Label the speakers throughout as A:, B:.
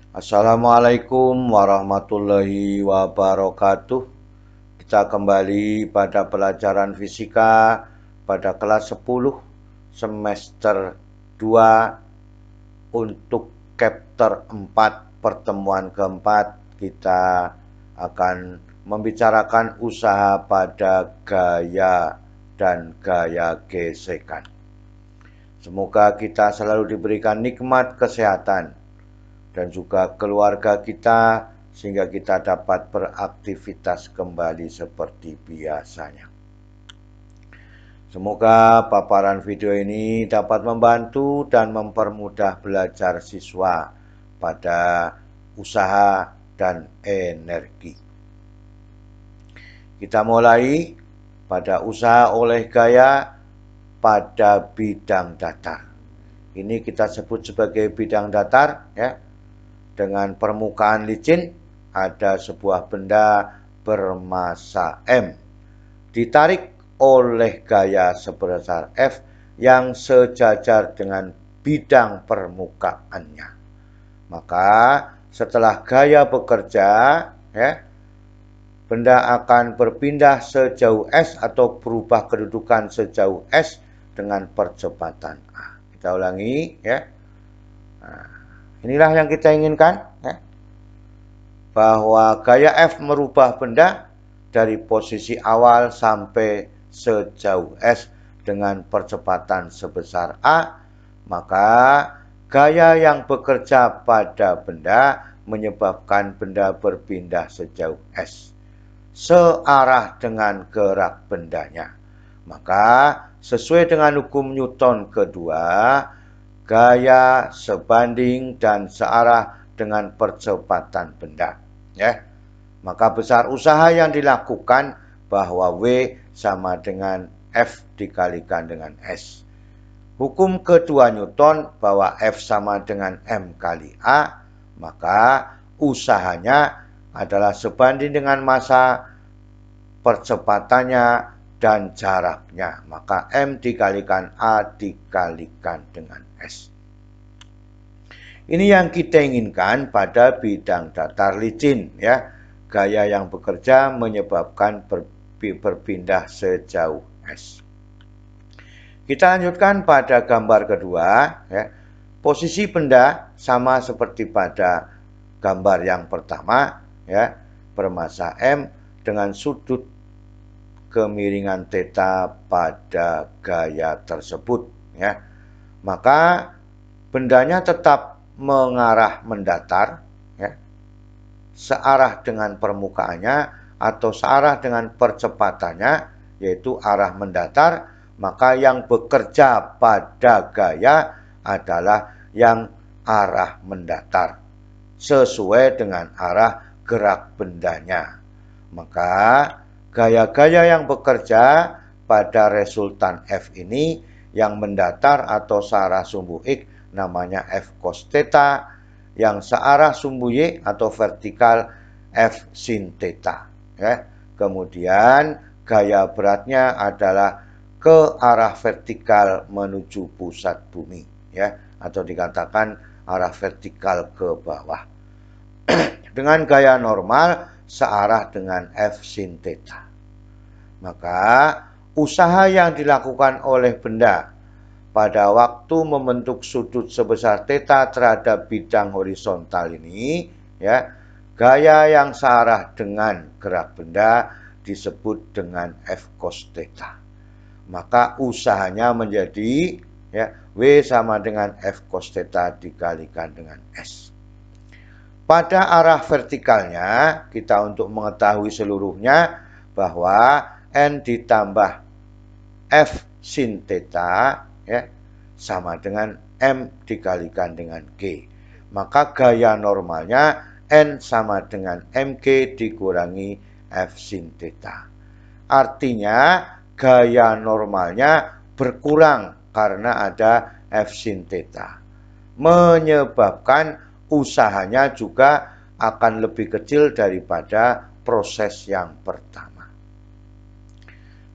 A: Assalamualaikum warahmatullahi wabarakatuh. Kita kembali pada pelajaran fisika pada kelas 10 semester 2 untuk chapter 4 pertemuan keempat. Kita akan membicarakan usaha pada gaya dan gaya gesekan. Semoga kita selalu diberikan nikmat kesehatan dan juga keluarga kita sehingga kita dapat beraktivitas kembali seperti biasanya. Semoga paparan video ini dapat membantu dan mempermudah belajar siswa pada usaha dan energi. Kita mulai pada usaha oleh gaya pada bidang datar. Ini kita sebut sebagai bidang datar, ya. Dengan permukaan licin, ada sebuah benda bermassa M ditarik oleh gaya sebesar F yang sejajar dengan bidang permukaannya. Maka setelah gaya bekerja, ya, benda akan berpindah sejauh S atau berubah kedudukan sejauh S dengan percepatan A. Kita ulangi, ya. Inilah yang kita inginkan, ya, bahwa gaya F merubah benda dari posisi awal sampai sejauh S dengan percepatan sebesar A, maka gaya yang bekerja pada benda menyebabkan benda berpindah sejauh S, searah dengan gerak bendanya. Maka sesuai dengan hukum Newton kedua, gaya sebanding dan searah dengan percepatan benda, ya. Maka besar usaha yang dilakukan bahwa W sama dengan F dikalikan dengan S. Hukum kedua Newton bahwa F sama dengan M kali A, maka usahanya adalah sebanding dengan massa, percepatannya, dan jaraknya. Maka M dikalikan A dikalikan dengan S. Ini yang kita inginkan pada bidang datar licin, ya. Gaya yang bekerja menyebabkan berpindah sejauh S. Kita lanjutkan pada gambar kedua, ya. Posisi benda sama seperti pada gambar yang pertama, ya, bermassa M dengan sudut kemiringan theta pada gaya tersebut, ya. Maka bendanya tetap mengarah mendatar, ya, searah dengan permukaannya atau searah dengan percepatannya, yaitu arah mendatar. Maka yang bekerja pada gaya adalah yang arah mendatar sesuai dengan arah gerak bendanya. Maka gaya-gaya yang bekerja pada resultan F ini yang mendatar atau searah sumbu X namanya F cos theta, yang searah sumbu Y atau vertikal F sin theta, ya. Kemudian gaya beratnya adalah ke arah vertikal menuju pusat bumi, ya, atau dikatakan arah vertikal ke bawah. Dengan gaya normal searah dengan F sin theta. Maka usaha yang dilakukan oleh benda pada waktu membentuk sudut sebesar theta terhadap bidang horizontal ini, ya, gaya yang searah dengan gerak benda disebut dengan F cos theta. Maka usahanya menjadi, ya, W sama dengan F cos theta dikalikan dengan S. Pada arah vertikalnya, kita untuk mengetahui seluruhnya bahwa N ditambah F sin theta, ya, sama dengan M dikalikan dengan G. Maka gaya normalnya N sama dengan MG dikurangi F sin theta. Artinya gaya normalnya berkurang karena ada F sin theta, menyebabkan usahanya juga akan lebih kecil daripada proses yang pertama.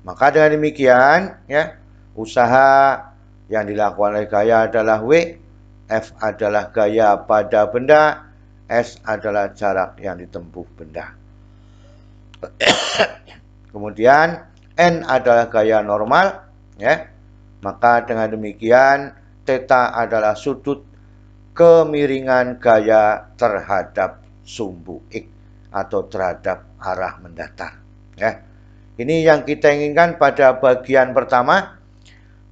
A: Maka dengan demikian, ya, usaha yang dilakukan oleh gaya adalah W, F adalah gaya pada benda, S adalah jarak yang ditempuh benda. Kemudian N adalah gaya normal, ya. Maka dengan demikian theta adalah sudut kemiringan gaya terhadap sumbu X atau terhadap arah mendatar, ya. Ini yang kita inginkan pada bagian pertama.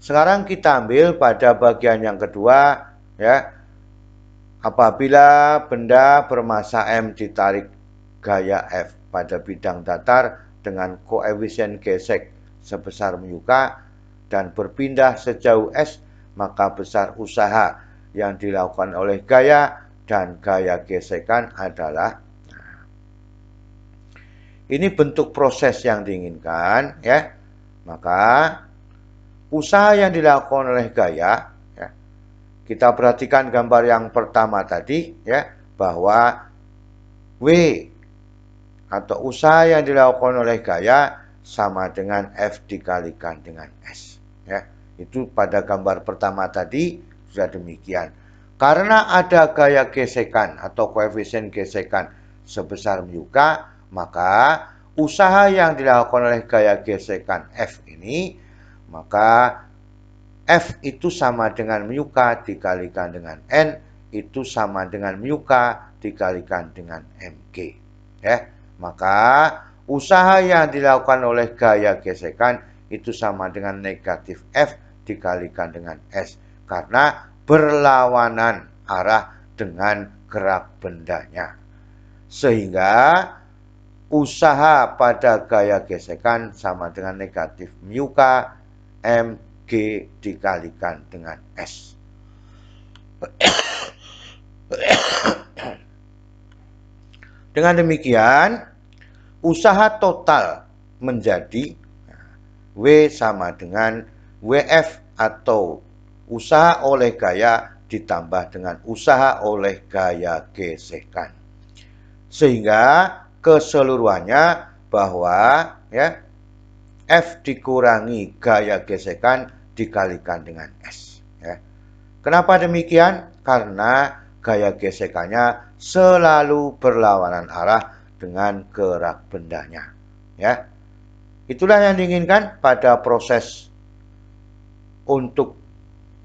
A: Sekarang kita ambil pada bagian yang kedua, ya. Apabila benda bermassa M ditarik gaya F pada bidang datar dengan koefisien gesek sebesar μk dan berpindah sejauh S, maka besar usaha yang dilakukan oleh gaya dan gaya gesekan adalah, ini bentuk proses yang diinginkan, ya. Maka usaha yang dilakukan oleh gaya, ya, kita perhatikan gambar yang pertama tadi, ya, bahwa W atau usaha yang dilakukan oleh gaya sama dengan F dikalikan dengan S, ya. Itu pada gambar pertama tadi sudah demikian. Karena ada gaya gesekan atau koefisien gesekan sebesar μk, maka usaha yang dilakukan oleh gaya gesekan F ini, maka F itu sama dengan μk dikalikan dengan N, itu sama dengan μk dikalikan dengan mg, ya. Maka usaha yang dilakukan oleh gaya gesekan itu sama dengan negatif F dikalikan dengan S, karena berlawanan arah dengan gerak bendanya. Sehingga usaha pada gaya gesekan sama dengan negatif μk mg dikalikan dengan S. Dengan demikian, usaha total menjadi W sama dengan WF atau usaha oleh gaya ditambah dengan usaha oleh gaya gesekan. Sehingga keseluruhannya bahwa, ya, F dikurangi gaya gesekan dikalikan dengan S, ya. Kenapa demikian? Karena gaya gesekannya selalu berlawanan arah dengan gerak bendanya, ya. Itulah yang diinginkan pada proses untuk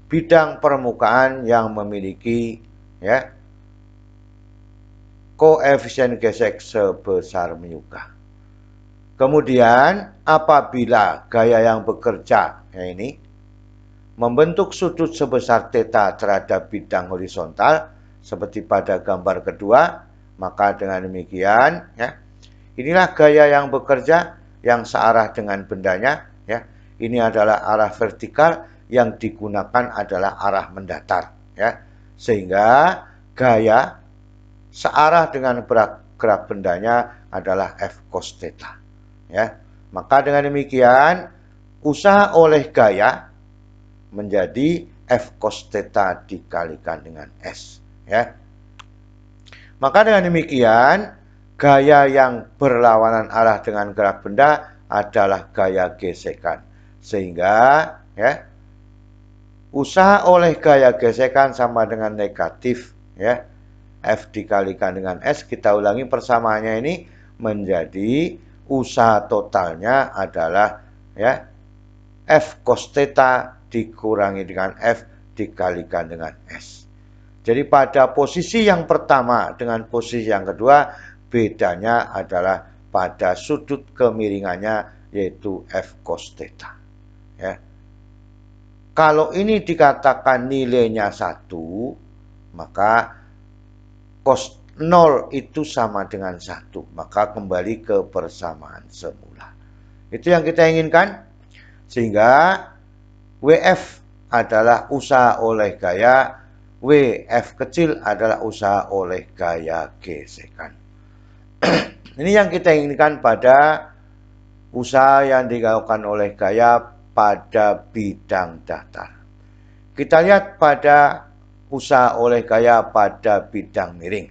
A: bidang permukaan yang memiliki, ya, koefisien gesek sebesar μk. Kemudian apabila gaya yang bekerja, ya, ini membentuk sudut sebesar theta terhadap bidang horizontal seperti pada gambar kedua, maka dengan demikian, ya, inilah gaya yang bekerja yang searah dengan bendanya, ya. Ini adalah arah vertikal, yang digunakan adalah arah mendatar, ya. Sehingga gaya searah dengan gerak bendanya adalah F cos theta, ya. Maka dengan demikian usaha oleh gaya menjadi F cos theta dikalikan dengan S, ya. Maka dengan demikian gaya yang berlawanan arah dengan gerak benda adalah gaya gesekan. Sehingga, ya, usaha oleh gaya gesekan sama dengan negatif, ya, F dikalikan dengan S. Kita ulangi persamaannya ini menjadi usaha totalnya adalah, ya, F cos theta dikurangi dengan F dikalikan dengan S. Jadi pada posisi yang pertama dengan posisi yang kedua, bedanya adalah pada sudut kemiringannya, yaitu F cos theta, ya. Kalau ini dikatakan nilainya 1, maka cos 0 itu sama dengan 1. Maka kembali ke persamaan semula. Itu yang kita inginkan. Sehingga WF adalah usaha oleh gaya, WF kecil adalah usaha oleh gaya gesekan. Ini yang kita inginkan pada usaha yang dilakukan oleh gaya pada bidang datar. Kita lihat pada usaha oleh gaya pada bidang miring.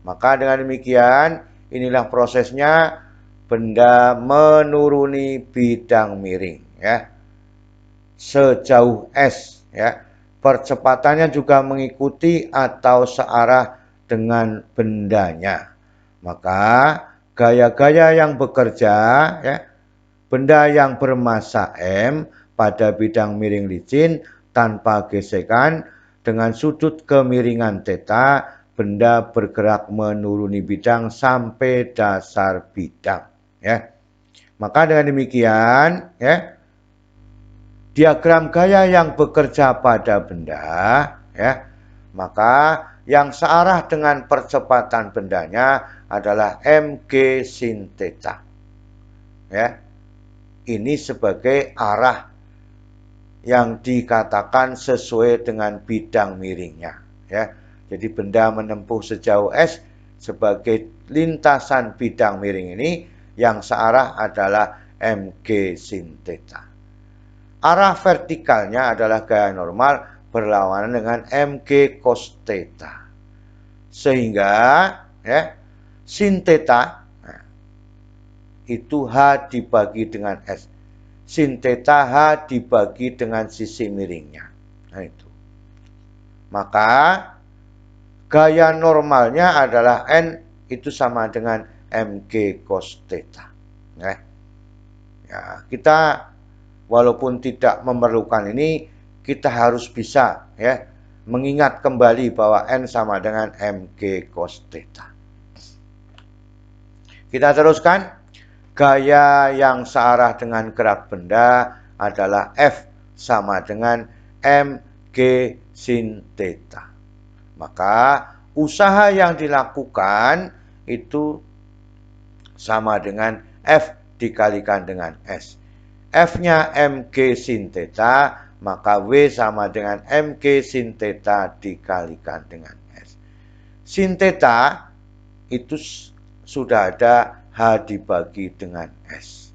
A: Maka dengan demikian, inilah prosesnya benda menuruni bidang miring, ya, sejauh S, ya. Percepatannya juga mengikuti atau searah dengan bendanya. Maka gaya-gaya yang bekerja, ya, benda yang bermassa M pada bidang miring licin tanpa gesekan dengan sudut kemiringan theta, benda bergerak menuruni bidang sampai dasar bidang. Ya. Maka dengan demikian, ya, diagram gaya yang bekerja pada benda, ya, maka yang searah dengan percepatan bendanya adalah mg sin theta. Ya. Ini sebagai arah yang dikatakan sesuai dengan bidang miringnya. Ya. Jadi benda menempuh sejauh S sebagai lintasan bidang miring ini, yang searah adalah mg sin theta. Arah vertikalnya adalah gaya normal berlawanan dengan mg cos theta. Sehingga, ya, sin theta itu H dibagi dengan S. Sin theta H dibagi dengan sisi miringnya. Nah itu. Maka gaya normalnya adalah N itu sama dengan mg cos theta. Ya, kita walaupun tidak memerlukan ini, kita harus bisa, ya, mengingat kembali bahwa N sama dengan mg cos theta. Kita teruskan. Gaya yang searah dengan gerak benda adalah F sama dengan mg sin theta. Maka usaha yang dilakukan itu sama dengan F dikalikan dengan S. F-nya mg sin theta, maka W sama dengan mg sin theta dikalikan dengan S. Sin theta itu sudah ada H dibagi dengan S.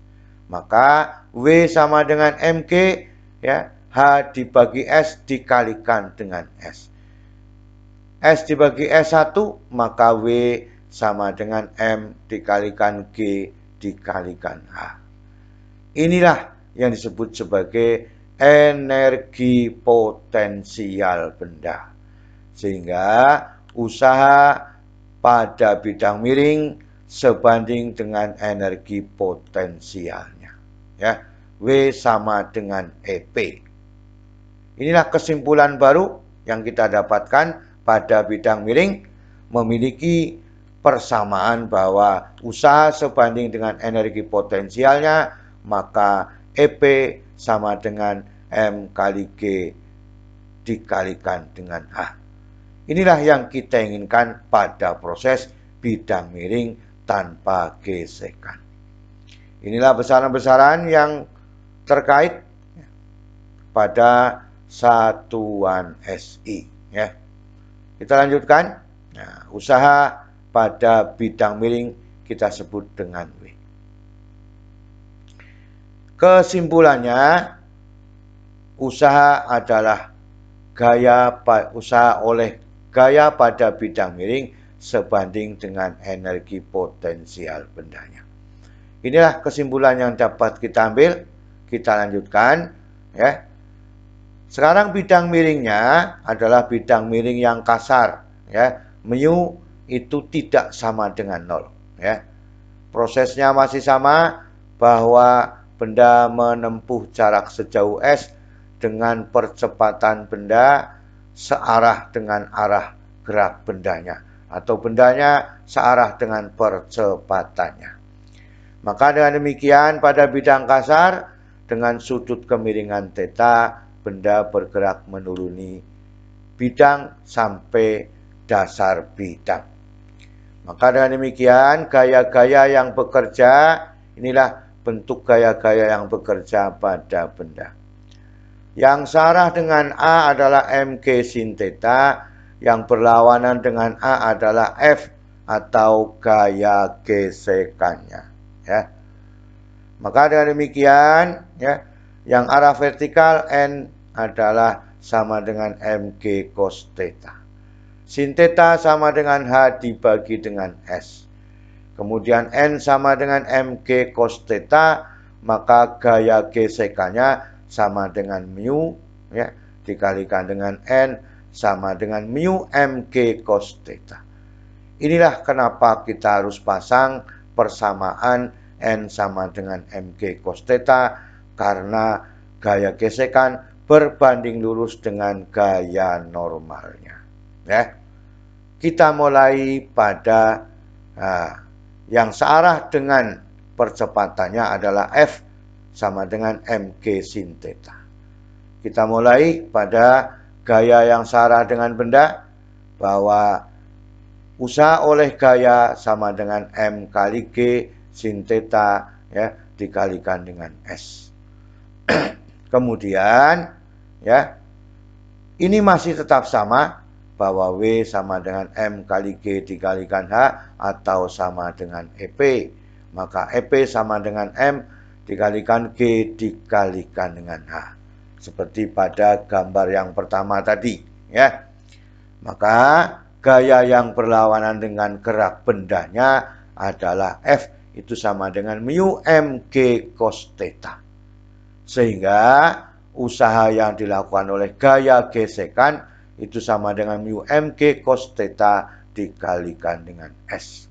A: Maka W sama dengan mg, ya, H dibagi S dikalikan dengan S. S dibagi S1, maka W sama dengan M dikalikan G dikalikan H. Inilah yang disebut sebagai energi potensial benda. Sehingga usaha pada bidang miring sebanding dengan energi potensialnya. Ya, W sama dengan EP. Inilah kesimpulan baru yang kita dapatkan pada bidang miring, memiliki persamaan bahwa usaha sebanding dengan energi potensialnya, maka EP sama dengan M kali G dikalikan dengan H. Inilah yang kita inginkan pada proses bidang miring tanpa gesekan. Inilah besaran-besaran yang terkait pada satuan SI. Ya. Kita lanjutkan. Nah, usaha pada bidang miring kita sebut dengan W. Kesimpulannya, usaha adalah usaha oleh gaya pada bidang miring sebanding dengan energi potensial bendanya. Inilah kesimpulan yang dapat kita ambil. Kita lanjutkan, ya. Sekarang bidang miringnya adalah bidang miring yang kasar, ya. Mu itu tidak sama dengan 0, ya. Prosesnya masih sama, bahwa benda menempuh jarak sejauh S dengan percepatan benda searah dengan arah gerak bendanya, atau bendanya searah dengan percepatannya. Maka dengan demikian pada bidang kasar dengan sudut kemiringan theta, benda bergerak menuruni bidang sampai dasar bidang. Maka dengan demikian gaya-gaya yang bekerja, inilah bentuk gaya-gaya yang bekerja pada benda. Yang searah dengan A adalah mg sin theta, yang berlawanan dengan A adalah F atau gaya gesekannya. Ya. Maka dengan demikian, ya, yang arah vertikal N adalah sama dengan mg cos theta. Sin theta sama dengan H dibagi dengan S. Kemudian N sama dengan mg cos theta, maka gaya gesekannya sama dengan mu, ya, dikalikan dengan N sama dengan mu mg cos theta. Inilah kenapa kita harus pasang persamaan N sama dengan MG cos theta, karena gaya gesekan berbanding lurus dengan gaya normalnya. Ya. Kita mulai pada yang searah dengan percepatannya adalah F sama dengan MG sin theta. Kita mulai pada gaya yang searah dengan benda, bahwa usaha oleh gaya sama dengan M kali G sin theta, ya, dikalikan dengan S. Kemudian, ya, ini masih tetap sama, bahwa W sama dengan M kali G dikalikan H atau sama dengan EP. Maka EP sama dengan M dikalikan G dikalikan dengan H. Seperti pada gambar yang pertama tadi, ya. Maka gaya yang berlawanan dengan gerak bendanya adalah F itu sama dengan mu mg cos theta. Sehingga usaha yang dilakukan oleh gaya gesekan itu sama dengan mu mg cos theta dikalikan dengan S.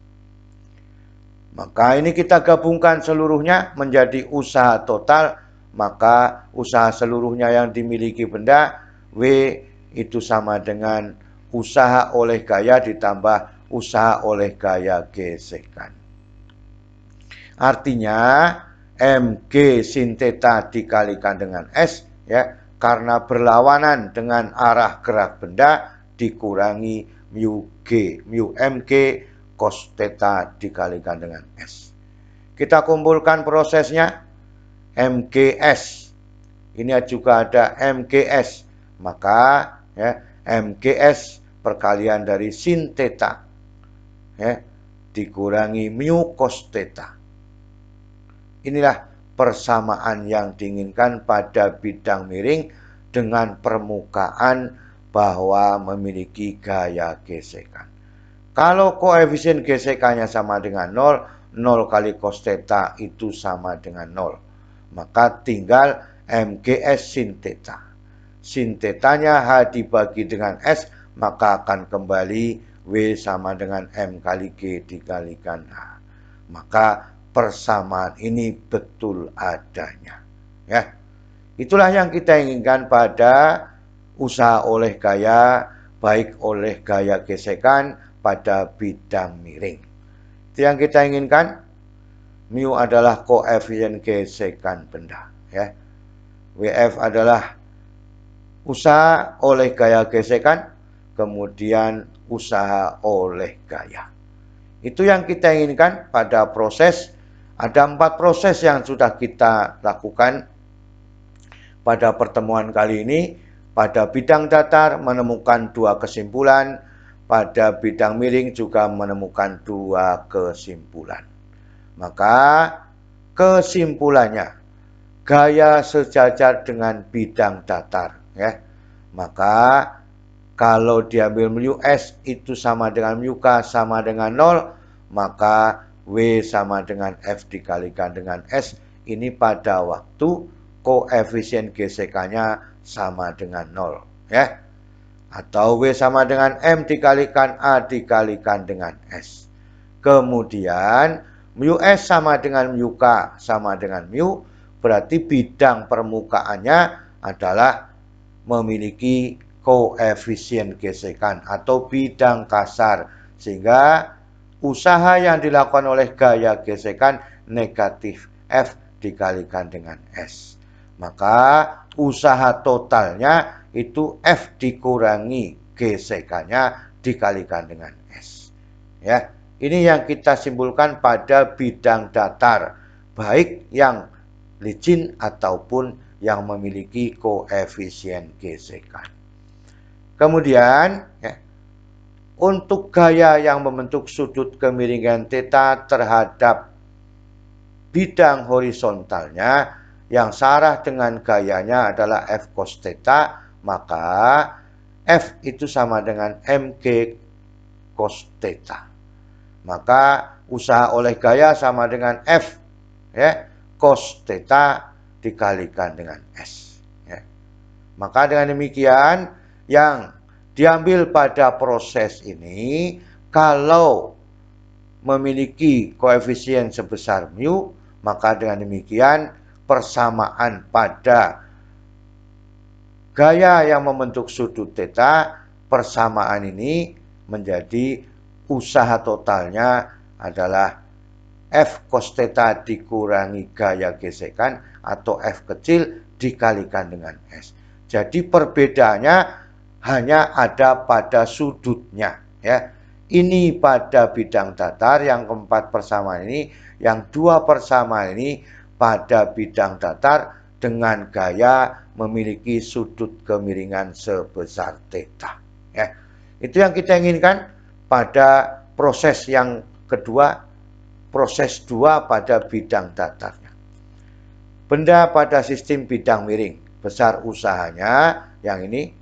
A: Maka ini kita gabungkan seluruhnya menjadi usaha total. Maka usaha seluruhnya yang dimiliki benda W itu sama dengan usaha oleh gaya ditambah usaha oleh gaya gesekan. Artinya mg sin theta dikalikan dengan S, ya, karena berlawanan dengan arah gerak benda, dikurangi mu mg cos theta dikalikan dengan S. Kita kumpulkan prosesnya. MGS ini juga ada MGS, maka, ya, MGS perkalian dari sin theta, ya, dikurangi mu cos theta. Inilah persamaan yang diinginkan pada bidang miring dengan permukaan bahwa memiliki gaya gesekan. Kalau koefisien gesekannya sama dengan 0, 0 kali cos theta itu sama dengan 0. Maka tinggal MGS sin theta. Sin thetanya H dibagi dengan S, maka akan kembali W sama dengan M kali G dikalikan H. Maka persamaan ini betul adanya. Ya. Itulah yang kita inginkan pada usaha oleh gaya, baik oleh gaya gesekan pada bidang miring. Itu yang kita inginkan. Mu adalah koefisien gesekan benda, ya. WF adalah usaha oleh gaya gesekan, kemudian usaha oleh gaya. Itu yang kita inginkan pada proses. Ada 4 proses yang sudah kita lakukan pada pertemuan kali ini. Pada bidang datar menemukan 2 kesimpulan, pada bidang miring juga menemukan 2 kesimpulan. Maka kesimpulannya, gaya sejajar dengan bidang datar, ya. Maka kalau diambil mu S itu sama dengan mu K sama dengan 0, maka W sama dengan F dikalikan dengan S. Ini pada waktu koefisien gesekannya sama dengan 0, ya. Atau W sama dengan M dikalikan A dikalikan dengan S. Kemudian mu S sama dengan mu K sama dengan mu, berarti bidang permukaannya adalah memiliki koefisien gesekan atau bidang kasar. Sehingga usaha yang dilakukan oleh gaya gesekan negatif F dikalikan dengan S. Maka usaha totalnya itu F dikurangi gesekannya dikalikan dengan S. Ya. Ini yang kita simpulkan pada bidang datar, baik yang licin ataupun yang memiliki koefisien gesekan. Kemudian, ya, untuk gaya yang membentuk sudut kemiringan theta terhadap bidang horizontalnya yang searah dengan gayanya adalah F cos theta, maka F itu sama dengan mg cos theta. Maka usaha oleh gaya sama dengan F, ya, cos theta dikalikan dengan S, ya. Maka dengan demikian yang diambil pada proses ini kalau memiliki koefisien sebesar mu, maka dengan demikian persamaan pada gaya yang membentuk sudut theta, persamaan ini menjadi usaha totalnya adalah F cos theta dikurangi gaya gesekan atau F kecil dikalikan dengan S. Jadi perbedaannya hanya ada pada sudutnya, ya. Ini pada bidang datar, yang keempat persamaan ini, yang dua persamaan ini pada bidang datar dengan gaya memiliki sudut kemiringan sebesar theta, ya. Itu yang kita inginkan pada proses yang kedua, proses 2 pada bidang datarnya. Benda pada sistem bidang miring, besar usahanya yang ini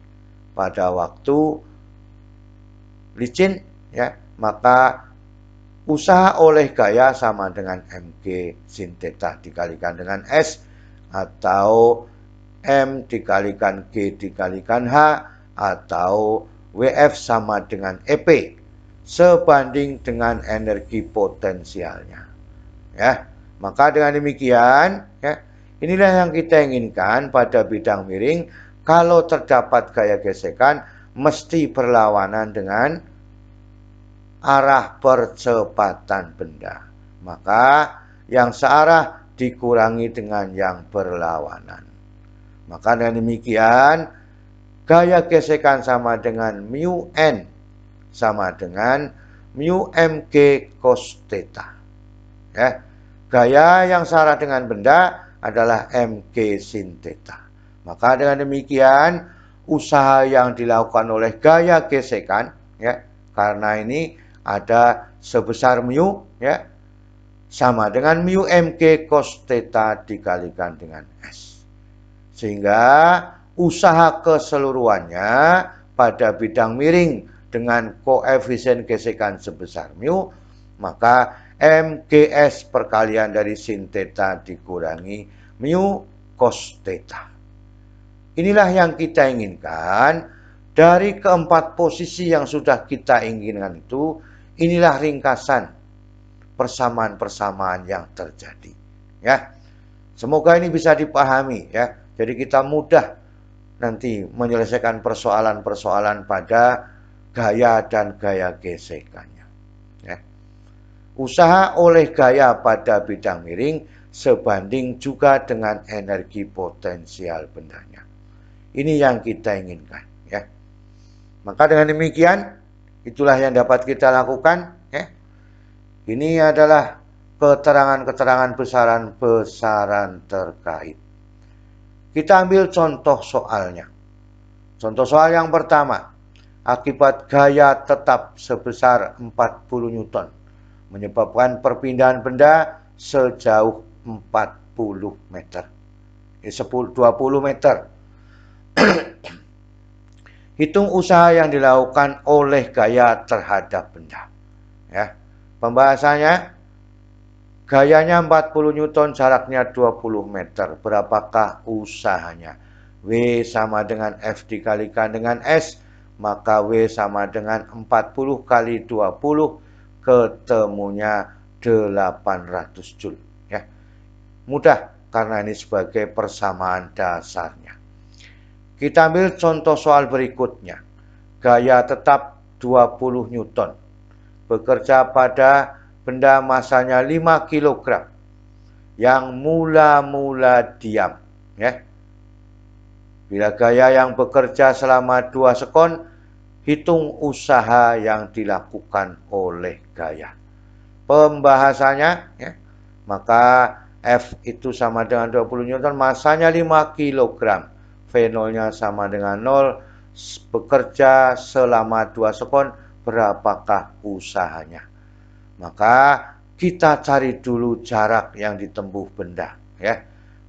A: pada waktu licin, ya, maka usaha oleh gaya sama dengan mg sin theta dikalikan dengan S, atau M dikalikan G dikalikan H, atau WF sama dengan EP sebanding dengan energi potensialnya, ya. Maka dengan demikian, ya, inilah yang kita inginkan pada bidang miring. Kalau terdapat gaya gesekan mesti berlawanan dengan arah percepatan benda, maka yang searah dikurangi dengan yang berlawanan. Maka dengan demikian gaya gesekan sama dengan mu n sama dengan mu mg cos theta, ya. Gaya yang searah dengan benda adalah mg sin theta. Maka dengan demikian usaha yang dilakukan oleh gaya gesekan, ya, karena ini ada sebesar mu, ya, sama dengan mu mg cos theta dikalikan dengan S. Sehingga usaha keseluruhannya pada bidang miring dengan koefisien gesekan sebesar mu, maka mgs perkalian dari sin theta dikurangi mu cos theta. Inilah yang kita inginkan dari keempat posisi yang sudah kita inginkan itu. Inilah ringkasan persamaan-persamaan yang terjadi, ya. Semoga ini bisa dipahami, ya. Jadi kita mudah nanti menyelesaikan persoalan-persoalan pada gaya dan gaya gesekannya, ya. Usaha oleh gaya pada bidang miring sebanding juga dengan energi potensial bendanya. Ini yang kita inginkan, ya. Maka dengan demikian itulah yang dapat kita lakukan, ya. Ini adalah keterangan-keterangan besaran-besaran terkait. Kita ambil contoh soalnya. Contoh soal yang pertama. Akibat gaya tetap sebesar 40 Newton menyebabkan perpindahan benda sejauh 40 meter. 20 meter. Hitung usaha yang dilakukan oleh gaya terhadap benda, ya. Pembahasannya, gayanya 40 Newton, jaraknya 20 meter. Berapakah usahanya? W sama dengan F dikalikan dengan S, maka W sama dengan 40 kali 20, ketemunya 800 Joule, ya. Mudah karena ini sebagai persamaan dasarnya. Kita ambil contoh soal berikutnya. Gaya tetap 20 Newton bekerja pada benda masanya 5 kg yang mula-mula diam, ya. Bila gaya yang bekerja selama 2 sekon, hitung usaha yang dilakukan oleh gaya. Pembahasannya, ya, maka F itu sama dengan 20 Newton, masanya 5 kg, V0-nya sama dengan 0, bekerja selama 2 sekon, berapakah usahanya? Maka kita cari dulu jarak yang ditempuh benda, ya.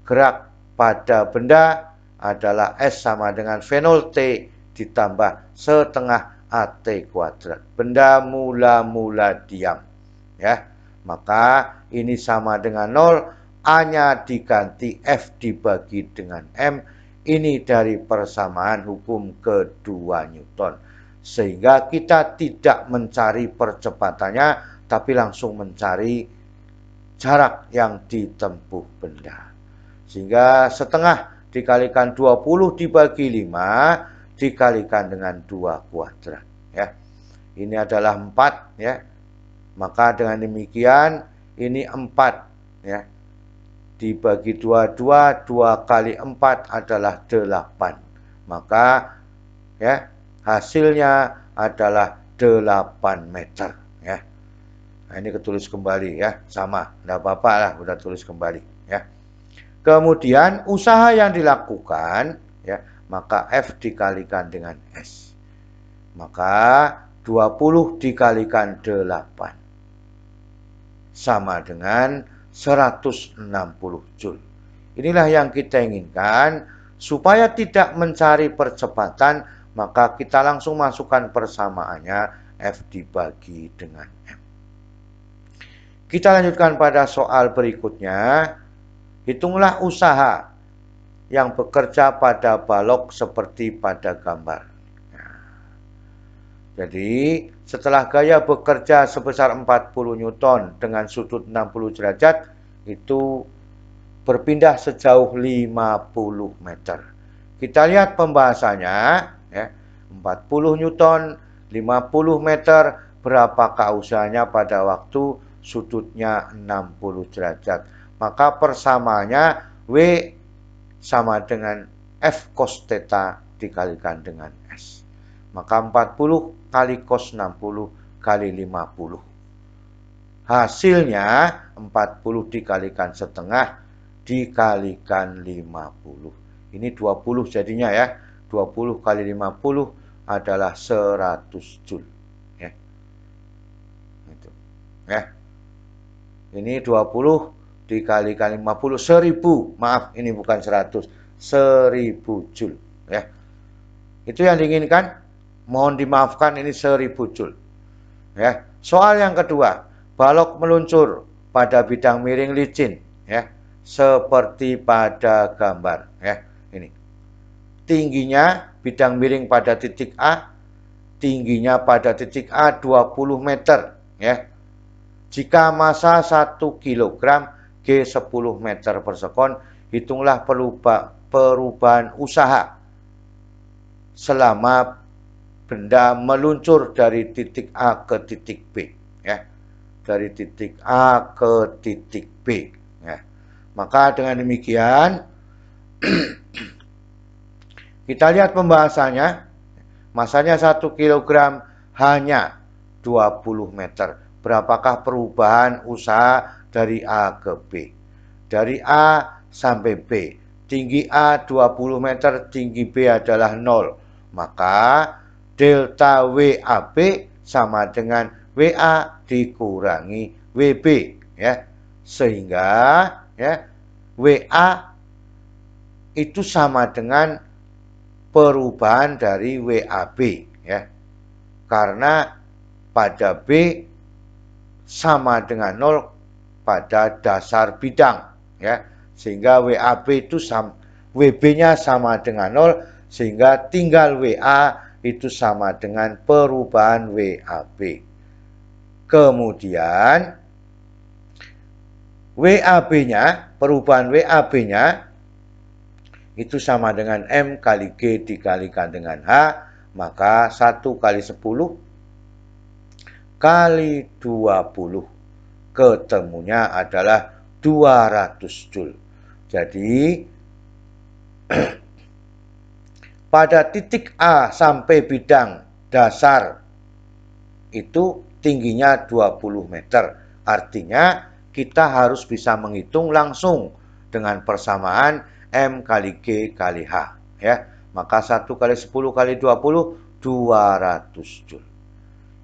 A: Gerak pada benda adalah S sama dengan V0 T ditambah setengah AT kuadrat. Benda mula-mula diam, ya. Maka ini sama dengan 0, A-nya diganti F dibagi dengan M. Ini dari persamaan hukum kedua Newton. sehingga kita tidak mencari percepatannya, tapi langsung mencari jarak yang ditempuh benda. Sehingga setengah dikalikan 20 dibagi 5 dikalikan dengan 2 kuadrat. Ya. Ini adalah 4. Ya. Maka dengan demikian ini 4. Ya. Dibagi 2 kali 4 adalah 8. Maka ya, hasilnya adalah 8 meter. Ya. Nah, ini ketulis kembali ya, sama, tidak apa-apa lah, udah tulis kembali ya. Kemudian usaha yang dilakukan ya, maka F dikalikan dengan S. Maka 20 dikalikan 8 sama dengan 160 Joule. Inilah yang kita inginkan. Supaya tidak mencari percepatan, maka kita langsung masukkan persamaannya F dibagi dengan M. Kita lanjutkan pada soal berikutnya. Hitunglah usaha yang bekerja pada balok seperti pada gambar. Jadi, setelah gaya bekerja sebesar 40 Newton dengan sudut 60 derajat, itu berpindah sejauh 50 meter. Kita lihat pembahasannya, ya, 40 Newton, 50 meter, berapakah usahanya pada waktu sudutnya 60 derajat. Maka persamaannya W sama dengan F cos theta dikalikan dengan S. Maka 40 kali cos 60 kali 50. Hasilnya 40 dikalikan setengah dikalikan 50. Ini 20 jadinya ya. 20 kali 50 adalah 100 Joule. Ya. Itu. Ya. Ini 20 dikalikan 50 1000. Maaf, ini bukan 100. 1000 Joule. Ya. Itu yang diinginkan. Mohon dimaafkan, ini 1000 Joule. Ya. Soal yang kedua. Balok meluncur pada bidang miring licin. Ya. Seperti pada gambar ya, ini tingginya bidang miring pada titik A, tingginya pada titik A 20 meter ya. Jika massa 1 kg G 10 meter per sekon, hitunglah perubahan usaha selama benda meluncur dari titik A ke titik B ya, dari titik A ke titik B ya. Maka dengan demikian kita lihat pembahasannya. Masanya 1 kg hanya 20 meter. Berapakah perubahan usaha dari A ke B? Dari A sampai B. Tinggi A 20 meter, tinggi B adalah 0. Maka delta WAB sama dengan WA dikurangi WB ya. Sehingga ya, WA itu sama dengan perubahan dari WAB ya. Karena pada B sama dengan 0 pada dasar bidang ya. Sehingga WAB itu WB-nya sama dengan 0, sehingga tinggal WA itu sama dengan perubahan WAB. Kemudian WAB-nya, perubahan WAB-nya itu sama dengan M kali G dikalikan dengan H, maka 1 kali 10 kali 20. Ketemunya adalah 200 Joule. Jadi, pada titik A sampai bidang dasar itu tingginya 20 meter. Artinya, kita harus bisa menghitung langsung dengan persamaan M kali G kali H ya. Maka 1 kali 10 kali 20 200 Joule.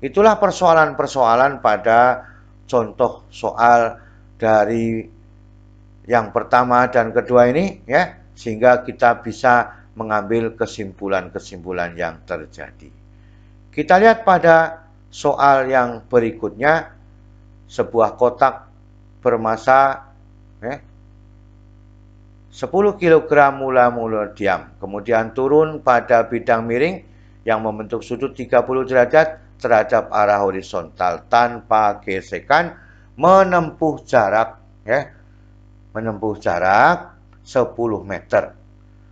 A: Itulah persoalan-persoalan pada contoh soal dari yang pertama dan kedua ini ya, sehingga kita bisa mengambil kesimpulan-kesimpulan yang terjadi. Kita lihat pada soal yang berikutnya, sebuah kotak bermassa 10 kg mula molodium, kemudian turun pada bidang miring yang membentuk sudut 30 derajat terhadap arah horizontal tanpa gesekan menempuh jarak 10 meter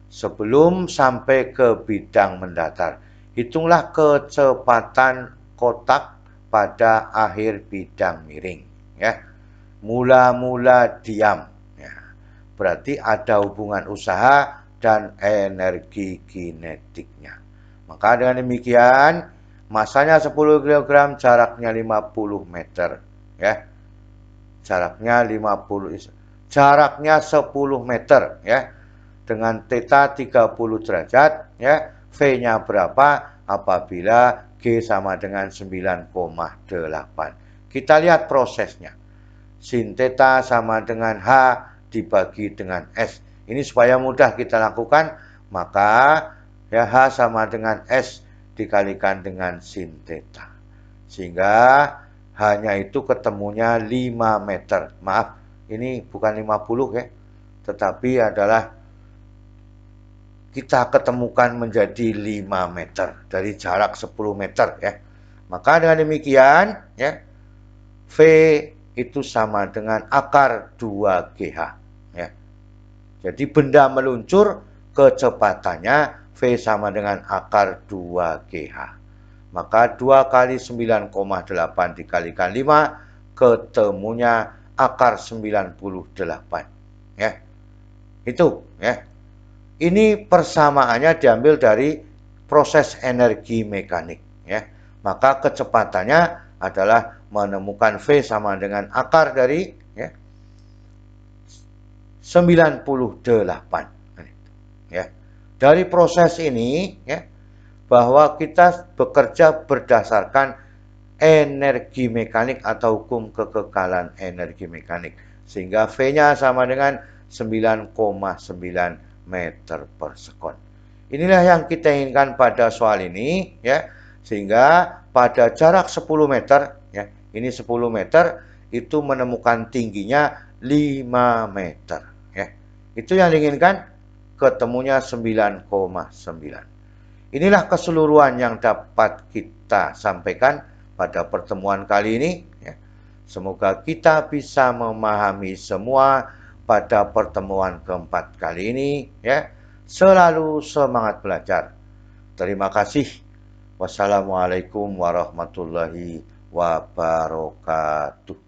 A: sebelum sampai ke bidang mendatar. Hitunglah kecepatan kotak pada akhir bidang miring ya. Mula-mula diam ya. Berarti ada hubungan usaha dan energi kinetiknya. Maka dengan demikian masanya 10 kg, jaraknya 50 meter ya. Jaraknya 10 meter ya. Dengan theta 30 derajat ya. V-nya berapa apabila G sama dengan 9,8. Kita lihat prosesnya. Sin theta sama dengan H dibagi dengan S. Ini supaya mudah kita lakukan, maka ya H sama dengan S dikalikan dengan sin theta. Sehingga hanya itu ketemunya 5 meter. Maaf, ini bukan 50 ya, tetapi adalah kita ketemukan menjadi 5 meter dari jarak 10 meter ya. Maka dengan demikian ya, V itu sama dengan akar 2GH ya. Jadi benda meluncur kecepatannya V sama dengan akar 2GH. Maka 2 kali 9,8 dikalikan 5 ketemunya akar 98 ya. Itu ya. Ini persamaannya diambil dari proses energi mekanik ya. Maka kecepatannya adalah menemukan V sama dengan akar dari ya, 98 ya. Dari proses ini ya, bahwa kita bekerja berdasarkan energi mekanik atau hukum kekekalan energi mekanik, sehingga V-nya sama dengan 9,9 meter per sekon. Inilah yang kita inginkan pada soal ini ya, sehingga pada jarak 10 meter ya, ini 10 meter itu menemukan tingginya 5 meter ya. Itu yang diinginkan, ketemunya 9,9. Inilah keseluruhan yang dapat kita sampaikan pada pertemuan kali ini ya. Semoga kita bisa memahami semua pada pertemuan keempat kali ini ya. Selalu semangat belajar. Terima kasih. Wassalamualaikum warahmatullahi wabarakatuh.